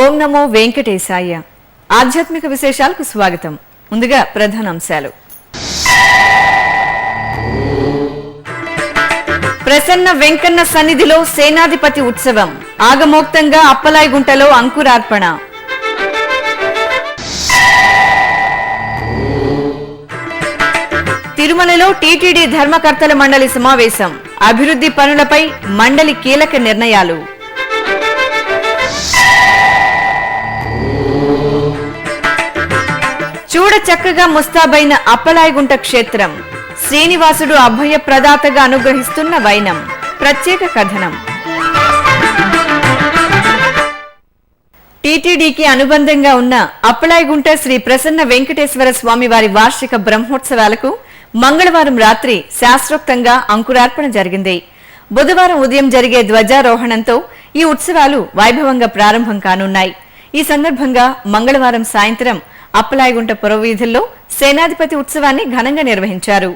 ఓం నమో వెంకటేశాయ. ఆధ్యాత్మిక విశేషాలకు స్వాగతం. ముందుగా ప్రధానాంశాలు. ప్రసన్న వెంకన్న సన్నిధిలో సేనాధిపతి ఉత్సవం. ఆగమోక్తంగా అప్పలాయగుంటలో అంకురార్పణ. తిరుమలలో టీటీడీ ధర్మకర్తల మండలి సమావేశం. అభివృద్ధి పనులపై మండలి కీలక నిర్ణయాలు. చూడ చక్కగా ముస్తాబైన అప్పలాయగుంట క్షేత్రం. శ్రీనివాసుడు అభయ ప్రదాతగా అనుగ్రహిస్తున్న వైనం. ప్రత్యేక కథనం. టీటీడీకి అనుబంధంగా ఉన్న అప్పలాయగుంట శ్రీ ప్రసన్న వెంకటేశ్వర స్వామి వారి వార్షిక బ్రహ్మోత్సవాలకు మంగళవారం రాత్రి శాస్త్రోక్తంగా అంకురార్పణ జరిగింది. బుధవారం ఉదయం జరిగే ధ్వజారోహణంతో ఈ ఉత్సవాలు వైభవంగా ప్రారంభం కానున్నాయి. ఈ సందర్భంగా మంగళవారం సాయంత్రం అప్పలాయగుంట పురవీధుల్లో సేనాధిపతి ఉత్సవాన్ని ఘనంగా నిర్వహించారు.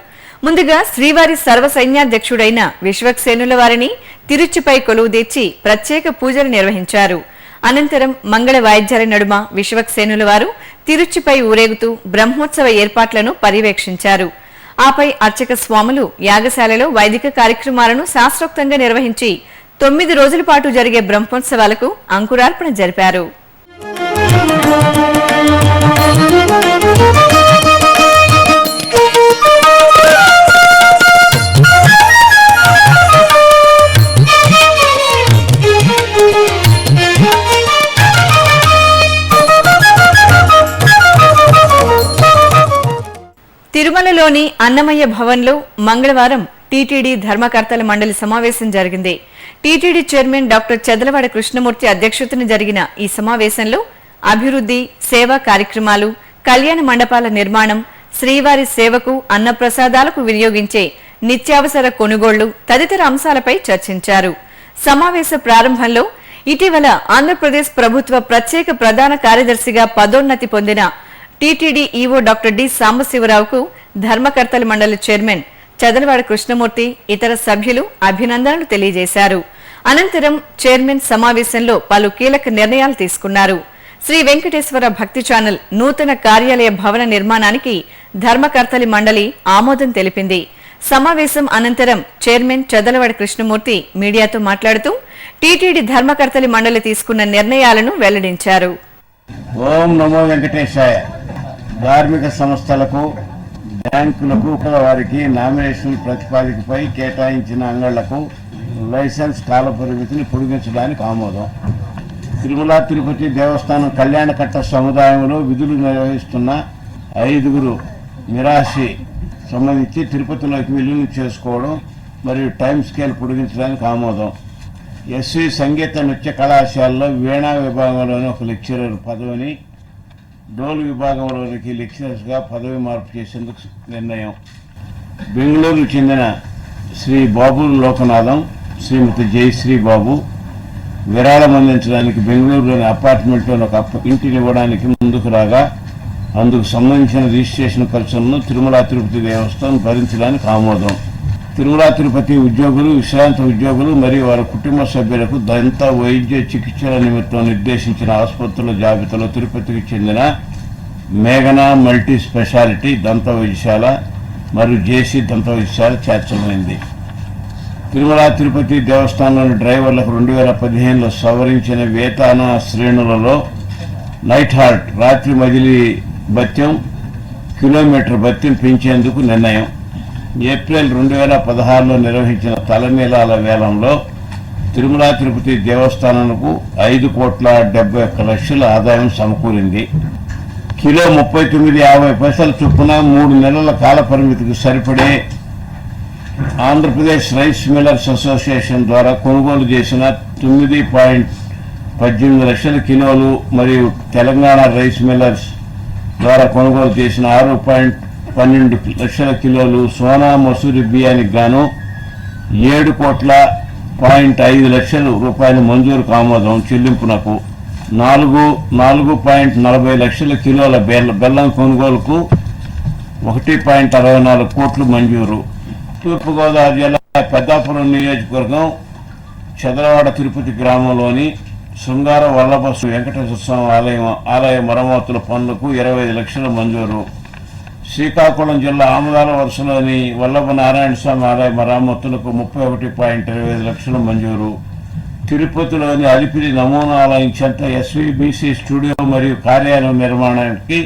ముందుగా శ్రీవారి సర్వసైన్యాధ్యక్షుడైన విశ్వక్సేనుల వారిని తిరుచిపై కొలువుదీర్చి ప్రత్యేక పూజలు నిర్వహించారు. అనంతరం మంగళ వాయిద్యాల నడుమ విశ్వక్సేనుల వారు తిరుచిపై ఊరేగుతూ బ్రహ్మోత్సవ ఏర్పాట్లను పర్యవేక్షించారు. ఆపై అర్చక స్వాములు యాగశాలలో వైదిక కార్యక్రమాలను శాస్త్రోక్తంగా నిర్వహించి 9 రోజుల పాటు జరిగే బ్రహ్మోత్సవాలకు అంకురార్పణ జరిపారు. తిరుమలలోని అన్నమయ్య భవన్లో మంగళవారం టీటీడీ ధర్మకర్తల మండలి సమావేశం జరిగింది. TTD chairman doctor Chadalavada Krishnamurthy అధ్యక్షతన జరిగిన ఈ సమావేశంలో అభివృద్ధి, సేవా కార్యక్రమాలు, కళ్యాణ మండపాల నిర్మాణం, శ్రీవారి సేవకు, అన్నప్రసాదాలకు వినియోగించే నిత్యావసర కొనుగోళ్లు తదితర అంశాలపై చర్చించారు. సమావేశ ప్రారంభంలో ఇటీవల ఆంధ్రప్రదేశ్ ప్రభుత్వ ప్రత్యేక ప్రధాన కార్యదర్శిగా పదోన్నతి పొందిన టీటీడీ ఈవో డాక్టర్ డి సాంబశివరావుకు ధర్మకర్తల మండలి చైర్మన్ చదలవాడ కృష్ణమూర్తి, ఇతర సభ్యులు అభినందనలు తెలియజేశారు. అనంతరం చైర్మన్ సమావేశంలో పలు కీలక నిర్ణయాలు తీసుకున్నారు. శ్రీ వెంకటేశ్వర భక్తి ఛానల్ నూతన కార్యాలయ భవన నిర్మాణానికి ధర్మకర్తలి మండలి ఆమోదం తెలిపింది. సమావేశం అనంతరం చైర్మన్ చదలవాడ కృష్ణమూర్తి మీడియాతో మాట్లాడుతూ టీటీడీ ధర్మకర్తలి మండలి తీసుకున్న నిర్ణయాలను వెల్లడించారు. ఓం నమో వెంకటేశాయ. ధార్మిక సంస్థలకు, బ్యాంకులకు వారికి నామినేషన్ ప్రతిపాదికపై కేటాయించిన అంగళ్లకు లైసెన్స్ కాల పరిమితిని పొడిగించడానికి ఆమోదం. తిరుమల తిరుపతి దేవస్థానం కళ్యాణకట్ట సముదాయంలో విధులు నిర్వహిస్తున్న 5 మిరాసి సంబంధించి తిరుపతిలోకి విలీనం చేసుకోవడం మరియు టైం స్కేల్ పొడిగించడానికి ఆమోదం. ఎస్వి సంగీత నృత్య కళాశాలలో వీణా విభాగంలోని ఒక లెక్చరర్ పదవిని డోలు విభాగంలోనికి లెక్చరర్స్గా పదవి మార్పు చేసేందుకు నిర్ణయం. బెంగళూరుకు చెందిన శ్రీ బాబు లోకనాథం, శ్రీమతి జయశ్రీ బాబు విరాళం అందించడానికి బెంగళూరులోని అపార్ట్మెంట్లోని ఒక ఇంటిని ఇవ్వడానికి ముందుకు రాగా అందుకు సంబంధించిన రిజిస్ట్రేషన్ ఖర్చులను తిరుమల తిరుపతి దేవస్థానం భరించడానికి ఆమోదం. తిరుమల తిరుపతి ఉద్యోగులు, విశ్రాంత ఉద్యోగులు మరియు వారి కుటుంబ సభ్యులకు దంత వైద్య చికిత్సల నిమిత్తం నిర్దేశించిన ఆసుపత్రుల జాబితాలో తిరుపతికి చెందిన మేఘనా మల్టీ స్పెషాలిటీ దంత వైద్యశాల మరియు జేసీ దంత వైద్యశాల చేర్చబడింది. తిరుమల తిరుపతి దేవస్థానంలోని డ్రైవర్లకు 2015లో సవరించిన వేతన శ్రేణులలో నైట్ హాల్ట్, రాత్రి మజిలీ భత్యం, కిలోమీటర్ భత్యం పెంచేందుకు నిర్ణయం. ఏప్రిల్ 2016లో నిర్వహించిన తలనీలాల వేలంలో తిరుమల తిరుపతి దేవస్థానానికి 5,71,00,000 ఆదాయం సమకూరింది. కిలో 39.50 చొప్పున 3 నెలల కాల పరిమితికి సరిపడే ఆంధ్రప్రదేశ్ రైస్ మిల్లర్స్ అసోసియేషన్ ద్వారా కొనుగోలు చేసిన 9.18 లక్షల కిలోలు మరియు తెలంగాణ రైస్ మిల్లర్స్ ద్వారా కొనుగోలు చేసిన 6.12 లక్షల కిలోలు సోనా మసూరి బియ్యానికి గాను 7,05 లక్షల రూపాయల మంజూరుకు ఆమోదం. చెల్లింపునకు 4.40 లక్షల కిలోల బెల్లం కొనుగోలుకు 1.64 కోట్లు మంజూరు. తూర్పుగోదావరి జిల్లా పెద్దాపురం నియోజకవర్గం చదలవాడ తిరుపతి గ్రామంలోని శృంగార వల్లభ శ్రీ వెంకటేశ్వర స్వామి ఆలయ మరమ్మతుల పనులకు 25 లక్షలు మంజూరు. శ్రీకాకుళం జిల్లా ఆమదాల వరుసలోని వల్లభ నారాయణ స్వామి ఆలయ మరమ్మతులకు 31.25 లక్షలు మంజూరు. తిరుపతిలోని అలిపిరి నమూనా ఆలయం చెంత ఎస్వీబీసీ స్టూడియో మరియు కార్యాలయం నిర్మాణానికి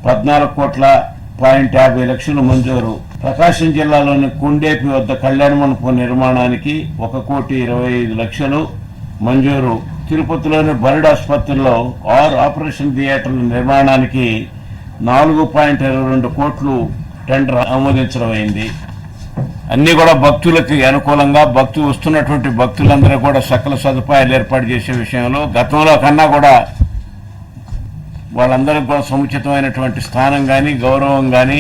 14.50 లక్షలు మంజూరు. ప్రకాశం జిల్లాలోని కుండేపి వద్ద కళ్యాణ మండపం నిర్మాణానికి 1,25 లక్షలు మంజూరు. తిరుపతిలోని బర్డ్ ఆసుపత్రిలో 6 ఆపరేషన్ థియేటర్ల నిర్మాణానికి 4.22 కోట్లు టెండర్ ఆమోదించడమైంది. అన్ని కూడా భక్తులకి అనుకూలంగా వస్తున్నటువంటి భక్తులందరూ కూడా సకల సదుపాయాలు ఏర్పాటు చేసే విషయంలో గతంలో కన్నా కూడా వాళ్ళందరికీ కూడా సముచితమైనటువంటి స్థానం కానీ గౌరవం కానీ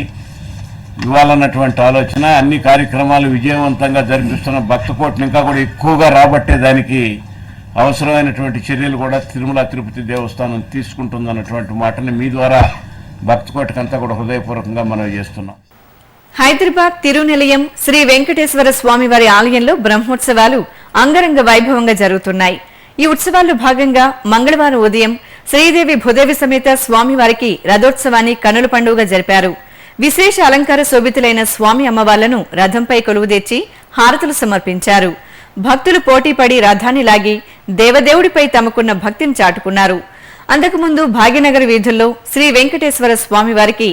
ఇవ్వాలన్నటువంటి ఆలోచన, అన్ని కార్యక్రమాలు విజయవంతంగా జరిపిస్తున్న భక్త కోటిని ఇంకా కూడా ఎక్కువగా రాబట్టేదానికి అవసరమైనటువంటి చర్యలు కూడా తిరుమల తిరుపతి దేవస్థానం తీసుకుంటుందన్నటువంటి మాటని మీ ద్వారా భక్త కోటికంతా కూడా హృదయపూర్వకంగా మనవి చేస్తున్నాం. హైదరాబాద్ తిరునిలయం శ్రీ వెంకటేశ్వర స్వామివారి ఆలయంలో బ్రహ్మోత్సవాలు అంగరంగ వైభవంగా జరుగుతున్నాయి. ఈ ఉత్సవాల్లో భాగంగా మంగళవారం ఉదయం శ్రీదేవి భూదేవి సమేత స్వామివారికి రథోత్సవాన్ని కనుల పండుగగా జరిపారు. విశేష అలంకార శోభితులైన స్వామి అమ్మవార్లను రథంపై కొలువుదీర్చి హారతులు సమర్పించారు. భక్తులు పోటీపడి రథాన్ని లాగి దేవదేవుడిపై తమకున్న భక్తిని చాటుకున్నారు. అంతకుముందు భాగ్యనగర్ వీధుల్లో శ్రీ వెంకటేశ్వర స్వామివారికి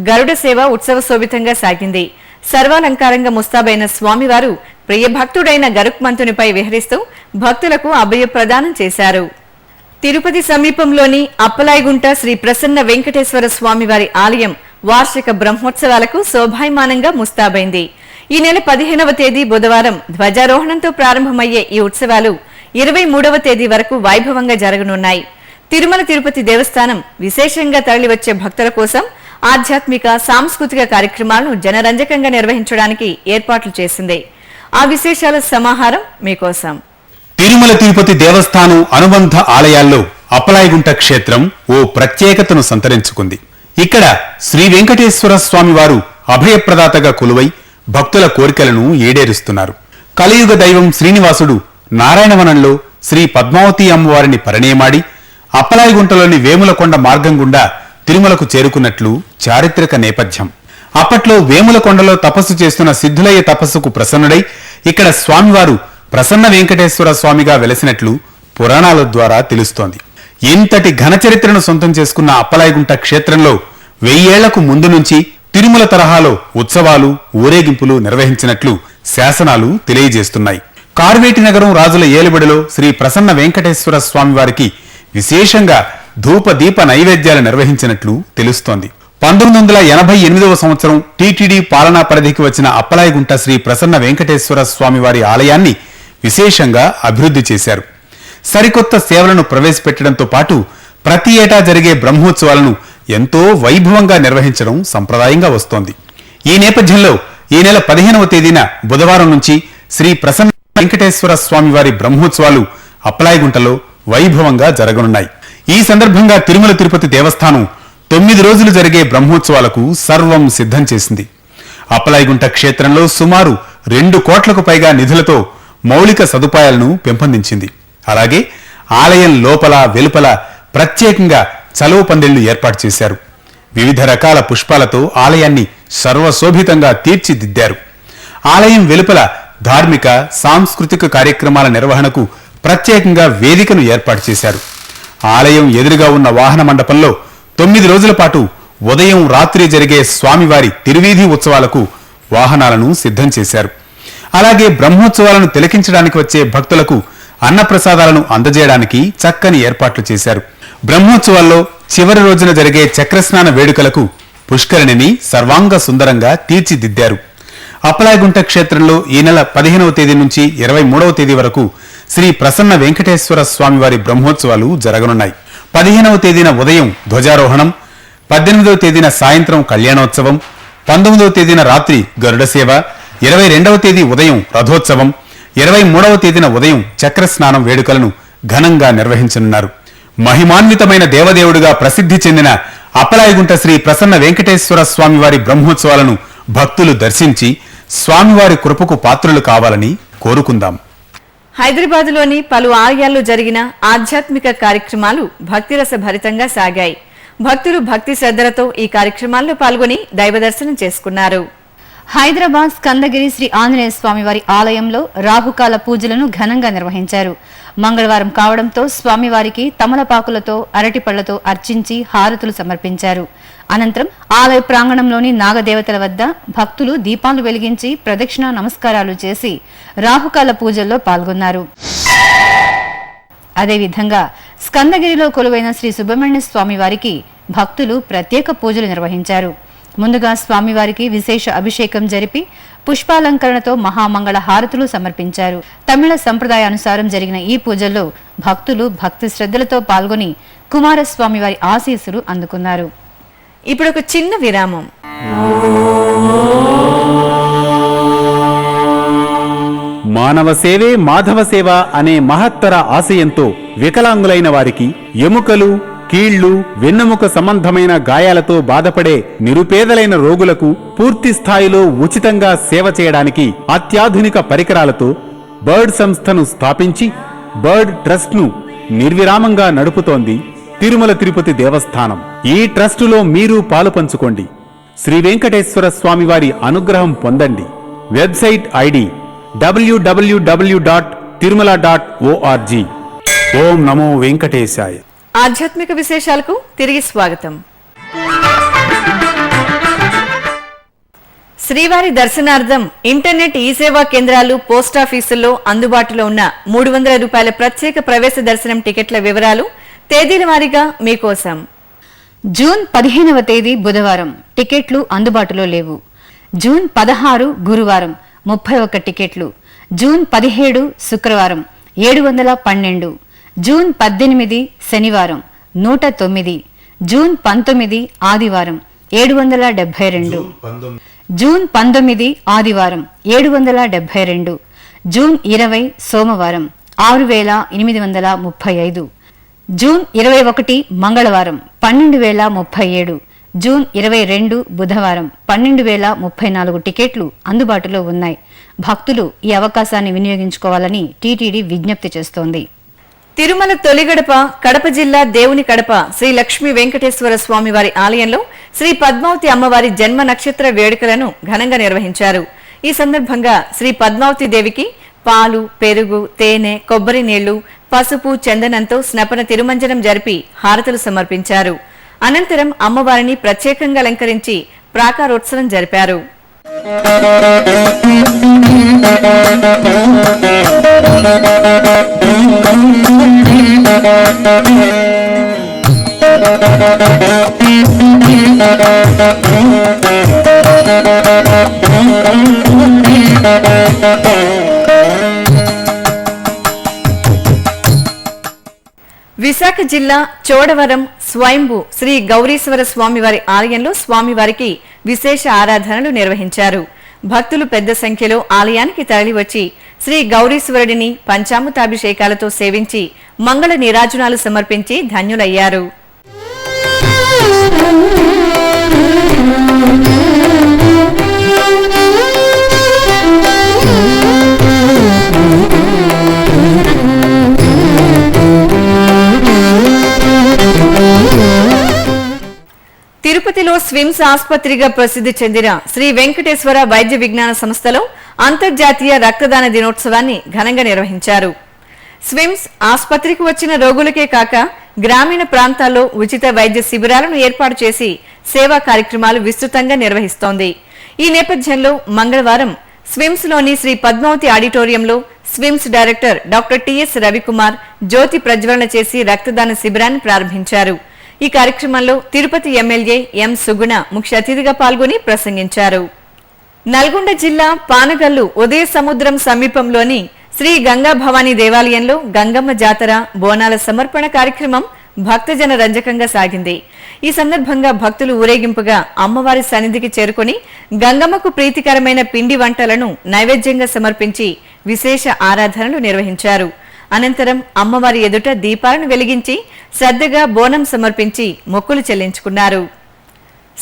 గరుడ సేవ ఉత్సవ శోభితంగా సాగింది. సర్వాలంకారంగా ముస్తాబైన స్వామివారు ప్రియభక్తుడైన గరుక్మంతునిపై విహరిస్తూ భక్తులకు అభయ ప్రదానం చేశారు. తిరుపతి సమీపంలోని అప్పలాయగుంట శ్రీ ప్రసన్న వెంకటేశ్వర స్వామివారి ఆలయం వార్షిక బ్రహ్మోత్సవాలకు శోభాయమానంగా ముస్తాబైంది. ఈ నెల 15వ తేదీ బుధవారం ధ్వజారోహణంతో ప్రారంభమయ్యే ఈ ఉత్సవాలు 23వ తేదీ వరకు వైభవంగా జరగనున్నాయి. తిరుమల తిరుపతి దేవస్థానం విశేషంగా తరలివచ్చే భక్తుల కోసం ఆధ్యాత్మిక సాంస్కృతిక కార్యక్రమాలను జనరంజకంగా నిర్వహించడానికి ఏర్పాట్లు చేసింది. ఆ విశేషాల సమాహారం మీకోసం. తిరుమల తిరుపతి దేవస్థానం అనుబంధ ఆలయాల్లో అప్పలాయగుంట క్షేత్రం ఓ ప్రత్యేకతను సంతరించుకుంది. ఇక్కడ శ్రీ వెంకటేశ్వర స్వామి వారు అభయప్రదాతగా కొలువై భక్తుల కోరికలను ఈడేరుస్తున్నారు. కలియుగ దైవం శ్రీనివాసుడు నారాయణవనంలో శ్రీ పద్మావతి అమ్మవారిని పరిణయమాడి అప్పలాయగుంటలోని వేములకొండ మార్గం గుండా తిరుమలకు చేరుకున్నట్లు చారిత్రక నేపథ్యం. అప్పట్లో వేములకొండలో తపస్సు చేస్తున్న సిద్ధులయ్య తపస్సుకు ప్రసన్నుడై ఇక్కడ స్వామివారు ప్రసన్న వెంకటేశ్వర స్వామిగా వెలసినట్లు పురాణాల ద్వారా తెలుస్తోంది. ఇంతటి ఘనచరిత్రను సొంతం చేసుకున్న అప్పలాయగుంట క్షేత్రంలో 1000 ఏళ్లకు ముందు నుంచి తిరుమల తరహాలో ఉత్సవాలు ఊరేగింపులు నిర్వహించినట్లు శాసనాలు తెలియజేస్తున్నాయి. కార్వేటి నగరం రాజుల ఏలుబడిలో శ్రీ ప్రసన్న వెంకటేశ్వర స్వామివారికి విశేషంగా ధూపదీప నైవేద్యాలు నిర్వహించినట్లు తెలుస్తోంది. 1988వ సంవత్సరం టీటీడీ పాలనా పరిధికి వచ్చిన అప్పలాయగుంట శ్రీ ప్రసన్న వెంకటేశ్వర స్వామివారి ఆలయాన్ని విశేషంగా అభివృద్ధి చేశారు. సరికొత్త సేవలను ప్రవేశపెట్టడంతో పాటు ప్రతి ఏటా జరిగే బ్రహ్మోత్సవాలను ఎంతో వైభవంగా నిర్వహించడం సంప్రదాయంగా వస్తోంది. ఈ నేపథ్యంలో ఈ నెల 15వ తేదీన బుధవారం నుంచి శ్రీ ప్రసన్న వెంకటేశ్వర స్వామివారి బ్రహ్మోత్సవాలు అప్పలాయగుంటలో వైభవంగా జరగనున్నాయి. ఈ సందర్భంగా తిరుమల తిరుపతి దేవస్థానం 9 రోజులు జరిగే బ్రహ్మోత్సవాలకు సర్వం సిద్ధం చేసింది. అప్పలాయగుంట క్షేత్రంలో సుమారు 2 కోట్లకు పైగా నిధులతో మౌలిక సదుపాయాలను పెంపొందించింది. అలాగే ఆలయం లోపల వెలుపల ప్రత్యేకంగా చలువ పందిళ్లు ఏర్పాటు చేశారు. వివిధ రకాల పుష్పాలతో ఆలయాన్ని సర్వశోభితంగా తీర్చిదిద్దారు. ఆలయం వెలుపల ధార్మిక సాంస్కృతిక కార్యక్రమాల నిర్వహణకు ప్రత్యేకంగా వేదికను ఏర్పాటు చేశారు. ఆలయం ఎదురుగా ఉన్న వాహన మండపంలో 9 రోజుల పాటు ఉదయం రాత్రి జరిగే స్వామివారి తిరువీధి ఉత్సవాలకు వాహనాలను సిద్ధం చేశారు. అలాగే బ్రహ్మోత్సవాలను తిలకించడానికి వచ్చే భక్తులకు అన్నప్రసాదాలను అందజేయడానికి చక్కని ఏర్పాట్లు చేశారు. బ్రహ్మోత్సవాల్లో చివరి రోజున జరిగే చక్రస్నాన వేడుకలకు పుష్కరిణిని సర్వాంగ సుందరంగా తీర్చిదిద్దారు. అప్పలాయగుంట క్షేత్రంలో ఈ నెల 15వ తేదీ నుంచి 23వ తేదీ వరకు శ్రీ ప్రసన్న వెంకటేశ్వర స్వామివారి బ్రహ్మోత్సవాలు జరగనున్నాయి. 15వ తేదీన ఉదయం ధ్వజారోహణం, 18వ తేదీన సాయంత్రం కళ్యాణోత్సవం, 19వ తేదీన రాత్రి గరుడ సేవ, 22వ తేదీ ఉదయం రథోత్సవం, 23వ తేదీన ఉదయం చక్రస్నానం వేడుకలను ఘనంగా నిర్వహించనున్నారు. మహిమాన్వితమైన దేవదేవుడిగా ప్రసిద్ధి చెందిన అప్పలాయగుంట శ్రీ ప్రసన్న వెంకటేశ్వర స్వామివారి బ్రహ్మోత్సవాలను భక్తులు దర్శించి స్వామివారి కృపకు పాత్రులు కావాలని కోరుకుందాం. హైదరాబాద్లోని పలు ఆలయాల్లో జరిగిన ఆధ్యాత్మిక కార్యక్రమాలు భక్తిరస భరితంగా సాగాయి. భక్తులు భక్తి శ్రద్ధలతో ఈ కార్యక్రమాల్లో పాల్గొని దైవదర్శనం చేసుకున్నారు. హైదరాబాద్ స్కందగిరి శ్రీ ఆంజనేయ స్వామి వారి ఆలయంలో రాహుకాల పూజలను ఘనంగా నిర్వహించారు. మంగళవారం కావడంతో స్వామివారికి తమలపాకులతో అరటిపళ్లతో అర్చించి హారతులు సమర్పించారు. అనంతరం ఆలయ ప్రాంగణంలోని నాగదేవతల వద్ద భక్తులు దీపాలు వెలిగించి ప్రదక్షిణ నమస్కారాలు చేసి రాహుకాల పూజల్లో పాల్గొన్నారు. అదేవిధంగా స్కందగిరిలో కొలువైన శ్రీ సుబ్రహ్మణ్య స్వామి వారికి భక్తులు ప్రత్యేక పూజలు నిర్వహించారు. ముందుగా స్వామివారికి విశేష అభిషేకం జరిపి పుష్పాలంకరణతో మహామంగళ హారతులు సమర్పించారు. తమిళ సంప్రదాయానుసారం జరిగిన ఈ పూజల్లో భక్తులు భక్తి శ్రద్ధలతో పాల్గొని కుమారస్వామి వారి ఆశీస్సులు అందుకున్నారు. ఇప్పుడు ఒక చిన్న విరామం. మానవ సేవే మాధవ సేవ అనే మహత్తర ఆశయంతో వికలాంగులైన వారికి ఎముకలు, కీళ్లు, వెన్నెముక సంబంధమైన గాయాలతో బాధపడే నిరుపేదలైన రోగులకు పూర్తి స్థాయిలో ఉచితంగా సేవ చేయడానికి అత్యాధునిక పరికరాలతో బర్డ్ సంస్థను స్థాపించి బర్డ్ ట్రస్ట్ ను నిర్విరామంగా నడుపుతోంది తిరుమల తిరుపతి దేవస్థానం. ఈ ట్రస్టులో మీరు పాలు పంచుకోండి. శ్రీ వెంకటేశ్వర స్వామివారి అనుగ్రహం పొందండి. Website ID www.tirumala.org. ఓం నమో వెంకటేశాయ. ఆధ్యాత్మిక విశేషాలకు తిరిగి స్వాగతం. శ్రీవారి దర్శనార్థం ఇంటర్నెట్ ఈ-సేవా కేంద్రాలు, పోస్టాఫీసుల్లో అందుబాటులో ఉన్న 300 రూపాయల ప్రత్యేక ప్రవేశ దర్శనం టికెట్ల వివరాలు తేదీల వారీగా మీకోసం. జూన్ 15వ తేదీ బుధవారం టికెట్లు అందుబాటులో లేవు. జూన్ 16 గురువారం 31 టికెట్లు. జూన్ 17 శుక్రవారం 712. జూన్ 18 శనివారం 109. జూన్ 19 ఆదివారం 772. జూన్ 19 ఆదివారం 772. జూన్ 20 సోమవారం 6835. జూన్ 21 మంగళవారం 12037. జూన్ 22 బుధవారం 12034 టికెట్లు అందుబాటులో ఉన్నాయి. భక్తులు ఈ అవకాశాన్ని వినియోగించుకోవాలని టీటీడీ విజ్ఞప్తి చేస్తోంది. తిరుమల తొలిగడప కడప జిల్లా దేవుని కడప శ్రీ లక్ష్మీ వెంకటేశ్వర స్వామి వారి ఆలయంలో శ్రీ పద్మావతి అమ్మవారి జన్మ నక్షత్ర వేడుకలను ఘనంగా నిర్వహించారు. ఈ సందర్భంగా శ్రీ పద్మావతి దేవికి పాలు, పెరుగు, తేనె, కొబ్బరి నీళ్లు, పసుపు, చందనంతో స్నపన తిరుమంజనం జరిపి హారతులు సమర్పించారు. అనంతరం అమ్మవారిని ప్రత్యేకంగా అలంకరించి ప్రాకారోత్సవం జరిపారు. విశాఖ జిల్లా చోడవరం స్వయంభూ శ్రీ గౌరీశ్వర స్వామివారి ఆలయంలో స్వామివారికి విశేష ఆరాధనలు నిర్వహించారు. భక్తులు పెద్ద సంఖ్యలో ఆలయానికి తరలివచ్చి శ్రీ గౌరీశ్వరుడిని పంచామృతాభిషేకాలతో సేవించి మంగళ నీరాజనాలు సమర్పించి ధన్యులయ్యారు. తిరుపతిలో స్విమ్స్ ఆసుపత్రిగా ప్రసిద్ధి చెందిన శ్రీ వెంకటేశ్వర వైద్య విజ్ఞాన సంస్థలో అంతర్జాతీయ రక్తదాన దినోత్సవాన్ని ఘనంగా నిర్వహించారు. స్విమ్స్ ఆసుపత్రికి వచ్చిన రోగులకే కాక గ్రామీణ ప్రాంతాల్లో ఉచిత వైద్య శిబిరాలను ఏర్పాటు చేసి సేవా కార్యక్రమాలు విస్తృతంగా నిర్వహిస్తోంది. ఈ నేపథ్యంలో మంగళవారం స్విమ్స్ లోని శ్రీ పద్మావతి ఆడిటోరియంలో SVIMS director doctor TS Ravikumar జ్యోతి ప్రజ్వలన చేసి రక్తదాన శిబిరాన్ని ప్రారంభించారు. ఈ కార్యక్రమంలో తిరుపతి ఎమ్మెల్యే ఎం సుగుణ ముఖ్య అతిథిగా పాల్గొని ప్రసంగించారు. నల్గొండ జిల్లా పానగల్లు ఉదయ సముద్రం సమీపంలోని శ్రీ గంగా భవానీ దేవాలయంలో గంగమ్మ జాతర బోనాల సమర్పణ కార్యక్రమం భక్తజన రంజకంగా సాగింది. ఈ సందర్భంగా భక్తులు ఊరేగింపుగా అమ్మవారి సన్నిధికి చేరుకుని గంగమ్మకు ప్రీతికరమైన పిండి వంటలను నైవేద్యంగా సమర్పించి విశేష ఆరాధనలు నిర్వహించారు. అనంతరం అమ్మవారి ఎదుట దీపాలను వెలిగించి శ్రద్ధగా బోనం సమర్పించి మొక్కులు చెల్లించుకున్నారు.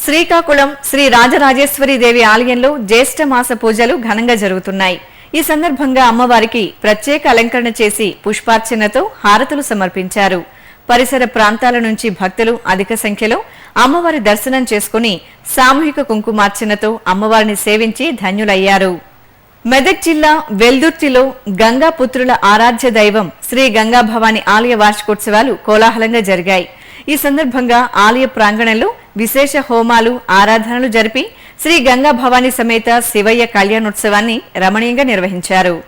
శ్రీకాకుళం శ్రీ రాజరాజేశ్వరి దేవి ఆలయంలో జ్యేష్ఠ మాస పూజలు ఘనంగా జరుగుతున్నాయి. ఈ సందర్భంగా అమ్మవారికి ప్రత్యేక అలంకరణ చేసి పుష్పార్చనతో హారతులు సమర్పించారు. పరిసర ప్రాంతాల నుంచి భక్తులు అధిక సంఖ్యలో అమ్మవారి దర్శనం చేసుకుని సామూహిక కుంకుమార్చనతో అమ్మవారిని సేవించి ధన్యులయ్యారు. మెదక్ జిల్లా వెల్దుర్తిలో గంగాపుత్రుల ఆరాధ్య దైవం శ్రీ గంగా భవాని ఆలయ వార్షికోత్సవాలు కోలాహలంగా జరిగాయి. ఈ సందర్భంగా ఆలయ ప్రాంగణంలో విశేష హోమాలు, ఆరాధనలు జరిపి శ్రీ గంగా భవాని సమేత శివయ్య కళ్యాణోత్సవాన్ని రమణీయంగా నిర్వహించారు.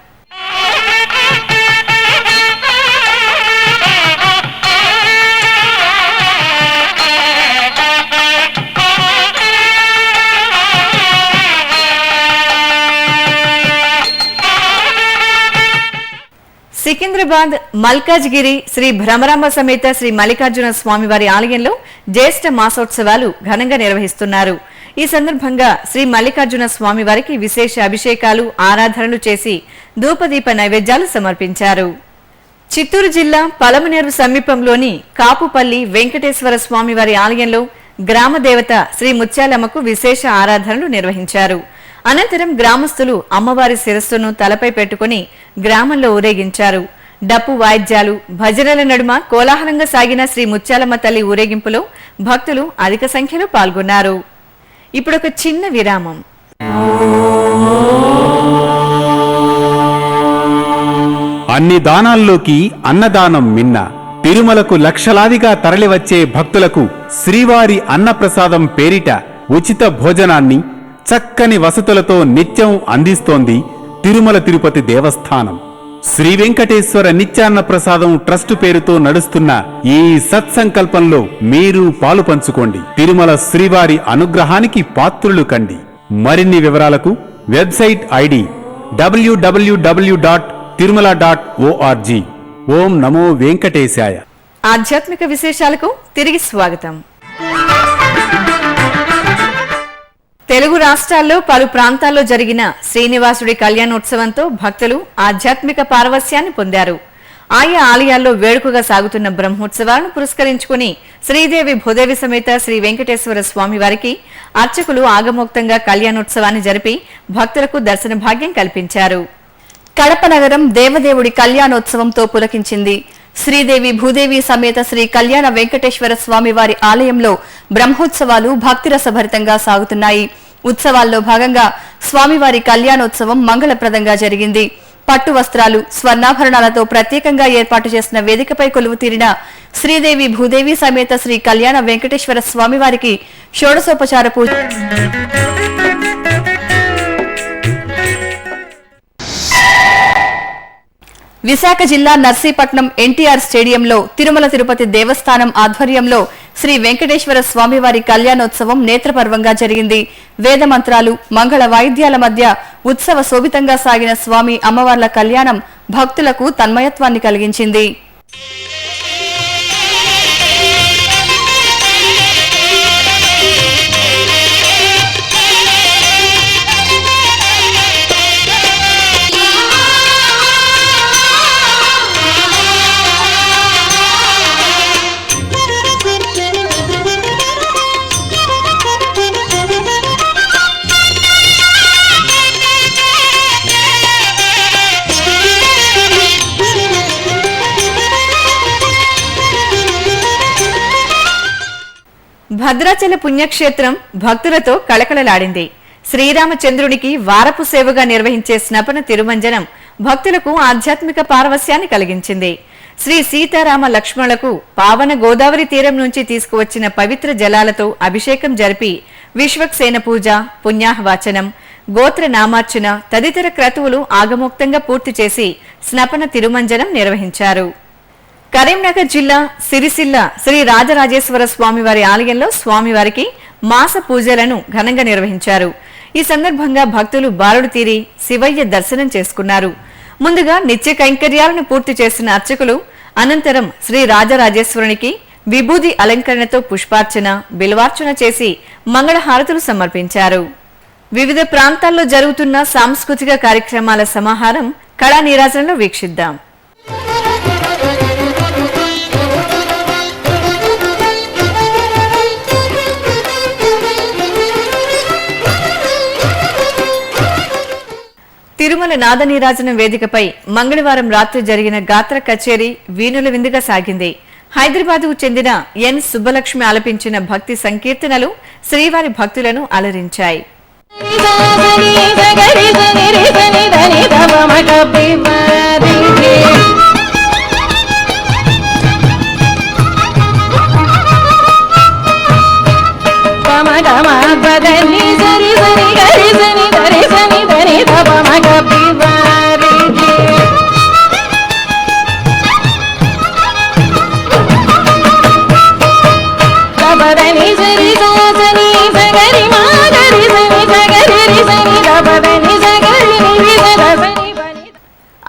సికింద్రాబాద్ మల్కాజ్గిరి శ్రీ భ్రమరాంబ సమేత శ్రీ మల్లికార్జున స్వామివారి ఆలయంలో జ్యేష్ఠ మాసోత్సవాలు ఘనంగా నిర్వహిస్తున్నారు. ఈ సందర్భంగా శ్రీ మల్లికార్జున స్వామివారికి విశేష అభిషేకాలు, ఆరాధనలు చేసి ధూపదీప నైవేద్యాలు సమర్పించారు. చిత్తూరు జిల్లా పలమనేరు సమీపంలోని కాపుపల్లి వెంకటేశ్వర స్వామివారి ఆలయంలో గ్రామ దేవత శ్రీ ముత్యాలమ్మకు విశేష ఆరాధనలు నిర్వహించారు. అనంతరం గ్రామస్తులు అమ్మవారి శిరస్సును తలపై పెట్టుకుని గ్రామంలో ఊరేగించారు. డప్పు వాయిద్యాలు, భజనల నడుమ కోలాహలంగా సాగిన శ్రీ ముత్యాలమ్మ తల్లి ఊరేగింపులో భక్తులు అధిక సంఖ్యలో పాల్గొన్నారు. ఇప్పుడొక చిన్న విరామం. అన్ని దానాల్లోకి అన్నదానం మిన్న. తిరుమలకు లక్షలాదిగా తరలివచ్చే భక్తులకు శ్రీవారి అన్నప్రసాదం పేరిట ఉచిత భోజనాన్ని, చక్కని వసతులతో నిత్యం అందిస్తోంది తిరుమల తిరుపతి దేవస్థానం. శ్రీ వెంకటేశ్వర నిత్యాన్న ప్రసాదం ట్రస్ట్ పేరుతో నడుస్తున్న ఈ సత్సంకల్పంలో మీరు పాలు పంచుకోండి. తిరుమల శ్రీవారి అనుగ్రహానికి పాత్రులు కండి. మరిన్ని వివరాలకు వెబ్సైట్ ఐడి www.tirumala.org. ఓం నమో వెంకటేశాయ. ఆధ్యాత్మిక విశేషాలకు తిరిగి స్వాగతం. తెలుగు రాష్ట్రాల్లో పలు ప్రాంతాల్లో జరిగిన శ్రీనివాసుడి కళ్యాణోత్సవంతో భక్తులు ఆధ్యాత్మిక పారవస్యాన్ని పొందారు. ఆయా ఆలయాల్లో వేడుకగా సాగుతున్న బ్రహ్మోత్సవాలను పురస్కరించుకుని శ్రీదేవి భూదేవి సమేత శ్రీ వెంకటేశ్వర స్వామి వారికి అర్చకులు ఆగమోక్తంగా కళ్యాణోత్సవాన్ని జరిపి భక్తులకు దర్శన భాగ్యం కల్పించారు. కడప నగరం దేవదేవుడి కళ్యాణోత్సవంతో పులకించింది. శ్రీదేవి భూదేవి సమేత శ్రీ కళ్యాణ వెంకటేశ్వర స్వామి వారి ఆలయంలో బ్రహ్మోత్సవాలు భక్తిరసభరితంగా సాగుతున్నాయి. ఉత్సవాల్లో భాగంగా స్వామివారి కళ్యాణోత్సవం మంగళప్రదంగా జరిగింది. పట్టు వస్త్రాలు, స్వర్ణాభరణాలతో ప్రత్యేకంగా ఏర్పాటు చేసిన వేదికపై కొలువు తీరిన శ్రీదేవి భూదేవి సమేత శ్రీ కళ్యాణ వెంకటేశ్వర స్వామివారికి షోడశోపచార పూజ విశాఖ జిల్లా నర్సీపట్నం ఎన్టీఆర్ స్టేడియంలో తిరుమల తిరుపతి దేవస్థానం ఆధ్వర్యంలో శ్రీ వెంకటేశ్వర స్వామివారి కళ్యాణోత్సవం నేత్రపర్వంగా జరిగింది. వేదమంత్రాలు, మంగళ వాయిద్యాల మధ్య ఉత్సవ శోభితంగా సాగిన స్వామి అమ్మవార్ల కళ్యాణం భక్తులకు తన్మయత్వాన్ని కలిగించింది. భద్రాచల పుణ్యక్షేత్రం భక్తులతో కళకళలాడింది. శ్రీరామచంద్రునికి వారపు సేవగా నిర్వహించే స్నపన తిరుమంజనం భక్తులకు ఆధ్యాత్మిక పారవస్యాన్ని కలిగించింది. శ్రీ సీతారామ లక్ష్మణులకు పావన గోదావరి తీరం నుంచి తీసుకువచ్చిన పవిత్ర జలాలతో అభిషేకం జరిపి విశ్వక్సేన పూజ, పుణ్యాహవాచనం, గోత్ర నామార్చన తదితర క్రతువులు ఆగమోక్తంగా పూర్తి చేసి స్నపన తిరుమంజనం నిర్వహించారు. కరీంనగర్ జిల్లా సిరిసిల్ల శ్రీ రాజరాజేశ్వర స్వామివారి ఆలయంలో స్వామివారికి మాస పూజలను ఘనంగా నిర్వహించారు. ఈ సందర్భంగా భక్తులు బారుడు తీరి శివయ్య దర్శనం చేసుకున్నారు. ముందుగా నిత్య కైంకర్యాలను పూర్తి చేసిన అర్చకులు అనంతరం శ్రీ రాజరాజేశ్వరునికి విభూది అలంకరణతో పుష్పార్చన, బిల్వార్చన చేసి మంగళహారతులు సమర్పించారు. వివిధ ప్రాంతాల్లో జరుగుతున్న సాంస్కృతిక కార్యక్రమాల సమాహారం కళా నీరాజనంలో వీక్షిద్దాం. తిరుమల తిరుమల నాదనీరాజనం వేదికపై మంగళవారం రాత్రి జరిగిన గాత్ర కచేరీ వీణుల విందుగా సాగింది. హైదరాబాద్కు చెందిన ఎన్ సుబ్బలక్ష్మి ఆలపించిన భక్తి సంకీర్తనలు శ్రీవారి భక్తులను అలరించాయి.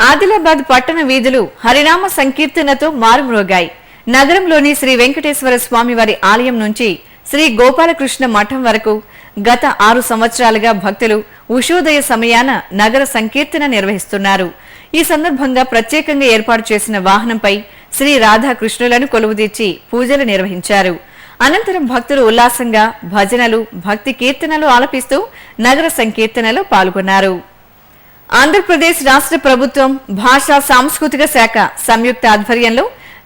ఆదిలాబాద్ పట్టణ వీధులు హరినామ సంకీర్తనతో మారుమ్రోగాయి. నగరంలోని శ్రీ వెంకటేశ్వర స్వామి వారి ఆలయం నుంచి శ్రీ గోపాలకృష్ణ మఠం వరకు గత 6 సంవత్సరాలుగా భక్తులు ఉషోదయ సమయాన నగర సంకీర్తన నిర్వహిస్తున్నారు. ఈ సందర్భంగా ప్రత్యేకంగా ఏర్పాటు చేసిన వాహనంపై శ్రీ రాధాకృష్ణులను కొలువుదీర్చి పూజలు నిర్వహించారు. అనంతరం భక్తులు ఉల్లాసంగా భజనలు, భక్తి కీర్తనలు ఆలపిస్తూ నగర సంకీర్తనలో పాల్గొన్నారు. ఆంధ్రప్రదేశ్ రాష్ట్ర ప్రభుత్వం భాషా సాంస్కృతిక శాఖ సంయుక్త ఆధ్వర్యంలో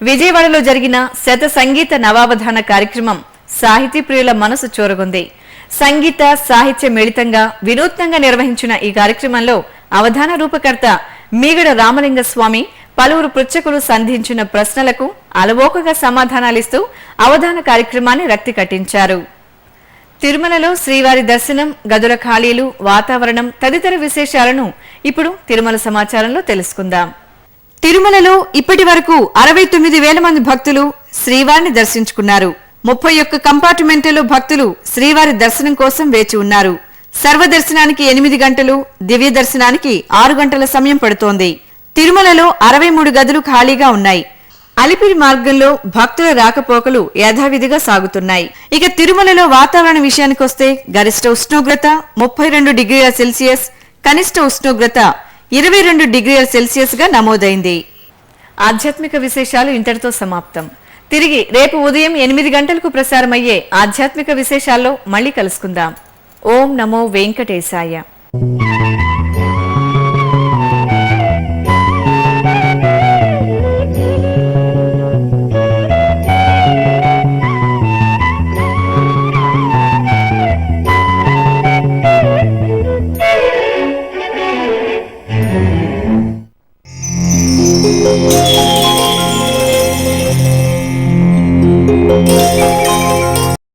విజయవాడలో జరిగిన శత సంగీత నవావధాన కార్యక్రమం సాహితీ ప్రియుల మనసు చూరగొంది. సంగీత, సాహిత్య మిళితంగా వినూత్నంగా నిర్వహించిన ఈ కార్యక్రమంలో అవధాన రూపకర్త మీగడ రామలింగ స్వామి పలువురు పృచ్ఛకులు సంధించిన ప్రశ్నలకు అలవోకగా సమాధానాలిస్తూ అవధాన కార్యక్రమాన్ని రక్తి కట్టించారు. తిరుమలలో శ్రీవారి దర్శనం, గదుల ఖాళీలు, వాతావరణం తదితర విశేషాలను ఇప్పుడు తిరుమల సమాచారంలో తెలుసుకుందాం. తిరుమలలో ఇప్పటి వరకు 69,000 మంది భక్తులు శ్రీవారిని దర్శించుకున్నారు. 31 కంపార్ట్మెంట్లలో భక్తులు శ్రీవారి దర్శనం కోసం వేచి ఉన్నారు. సర్వదర్శనానికి 8 గంటలు, దివ్య దర్శనానికి 6 గంటల సమయం పడుతోంది. తిరుమలలో 63 గదులు ఖాళీగా ఉన్నాయి. అలిపిరి మార్గంలో భక్తుల రాకపోకలు యథావిధిగా సాగుతున్నాయి. ఇక తిరుమలలో వాతావరణ విషయానికొస్తే గరిష్ట ఉష్ణోగ్రత 32 డిగ్రీల సెల్సియస్, కనిష్ట ఉష్ణోగ్రత 22 డిగ్రీల సెల్సియస్ గా నమోదైంది. ఆధ్యాత్మిక విశేషాలు ఇంతటితో సమాప్తం. తిరిగి రేపు ఉదయం 8 గంటలకు ప్రసారమయ్యే ఆధ్యాత్మిక విశేషాల్లో మళ్ళీ కలుసుకుందాం. ఓం నమో వెంకటేశాయ.